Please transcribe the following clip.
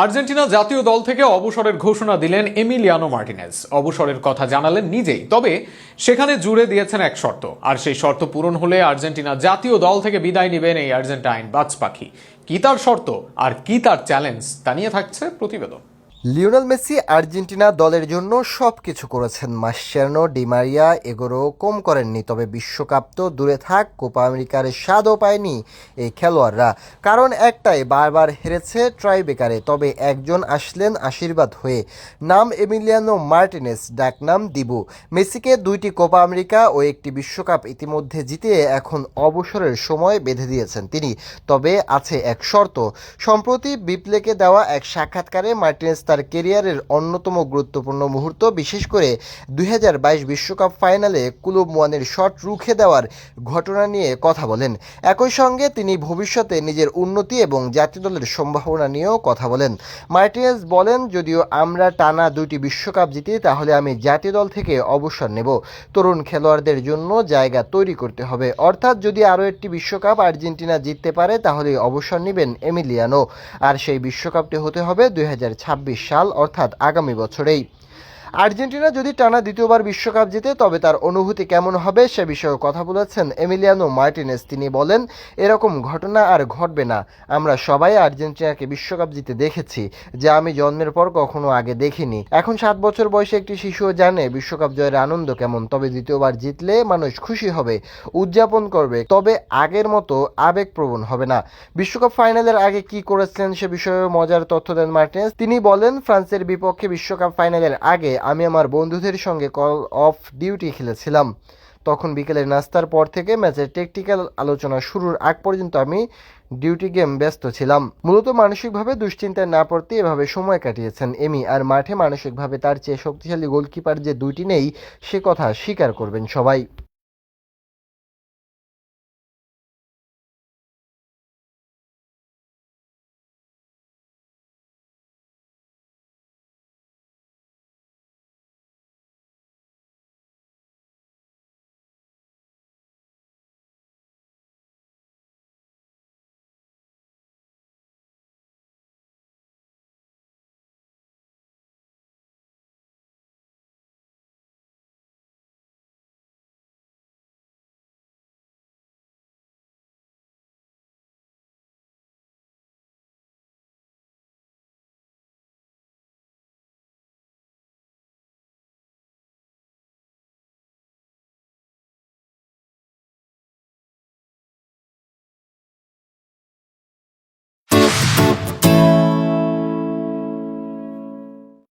Argentina জাতীয় দল থেকে অবসরের ঘোষণা দিলেন এমিলিয়ানো মার্টিনেজ। অবসরের কথা জানালেন নিজেই, তবে সেখানে জুড়ে দিয়েছেন এক শর্ত, আর সেই শর্ত পূরণ হলে আর্জেন্টিনা জাতীয় দল থেকে বিদায় নেবেন এই আর্জেন্টাইন বাজ পাখি। কি তার শর্ত আর কি তার চ্যালেঞ্জ, তা নিয়ে থাকছে প্রতিবেদন। লিওনেল মেসি আর্জেন্টিনা দলের জন্য সবকিছু করেছেন। মাসচেরানো, ডি মারিয়া, এগোরো কম করেননি। তবে বিশ্বকাপ তো দূরে থাক, কোপা আমেরিকার স্বাদও পায়নি এই খেলোয়াড়রা। কারণ একটাই, বারবার হেরেছে ট্রাইবেকারে। তবে একজন আসলেন আশীর্বাদ হয়ে, নাম এমিলিয়ানো মার্টিনেজ, ডাকনাম দিবু। মেসিকে 2টি কোপা আমেরিকা ও 1টি বিশ্বকাপ ইতিমধ্যে জিতিয়ে এখন অবসরের সময় বেঁধে দিয়েছেন তিনি। তবে আছে এক শর্ত। সম্প্রতি বিপ্লেকে দেওয়া এক সাক্ষাৎকারে মার্টিনেজ তার কেরিয়ারের অন্যতম গুরুত্বপূর্ণ মুহূর্ত, বিশেষ করে 2022 বিশ্বকাপ ফাইনালে কুলুমওয়ানের শট রুখে দেওয়ার ঘটনা নিয়ে কথা বলেন। একই সঙ্গে তিনি ভবিষ্যতে নিজের উন্নতি এবং জাতীয় দলের সম্ভাবনা নিয়েও কথা বলেন। মার্টিনেজ বলেন, যদিও আমরা টানা 2টি বিশ্বকাপ জিতি, তাহলে আমি জাতীয় দল থেকে অবসর নেব। তরুণ খেলোয়াড়দের জন্য জায়গা তৈরি করতে হবে। অর্থাৎ যদি আরও একটি বিশ্বকাপ আর্জেন্টিনা জিততে পারে তাহলে অবসর নেবেন এমিলিয়ানো। আর সেই বিশ্বকাপটি হতে হবে 2026 সাল, অর্থাৎ আগামী বছরেই। আর্জেন্টিনা যদি টানা দ্বিতীয়বার বিশ্বকাপ জিতে তবে তার অনুভূতি কেমন হবে সে বিষয়ে কথা বলেছেন এমিলিয়ানো মার্টিনেজ। তিনি বলেন, এরকম ঘটনা আর ঘটবে না। আমরা সবাই আর্জেন্টিনাকে বিশ্বকাপ জিতে দেখেছি, যা আমি জন্মের পর কখনো আগে দেখিনি। এখন 7 বছর বয়সে একটি শিশুও জানে বিশ্বকাপ জয়ের আনন্দ কেমন। তবে দ্বিতীয়বার জিতলে মানুষ খুশি হবে, উদযাপন করবে, তবে আগের মতো আবেগপ্রবণ হবে না। বিশ্বকাপ ফাইনালের আগে কি করেছিলেন সে বিষয়ে মজার তথ্য দেন মার্টিনেজ। তিনি বলেন, ফ্রান্সের বিপক্ষে বিশ্বকাপ ফাইনালের আগে আমি আমার বন্ধুদের সঙ্গে কল অফ ডিউটি খেলেছিলাম। তখন বিকেলের নাস্তার পর থেকে ম্যাচের টেকটিক্যাল আলোচনা শুরুর আগ পর্যন্ত আমি ডিউটি গেম ব্যস্ত ছিলাম। মূলত মানসিকভাবে দুশ্চিন্তায় না পড়তে এভাবে সময় কাটিয়েছেন এমি। আর মাঠে মানসিকভাবে তার চেয়ে শক্তিশালী গোলকিপার যে 2টি নেই, সে কথা স্বীকার করবেন সবাই।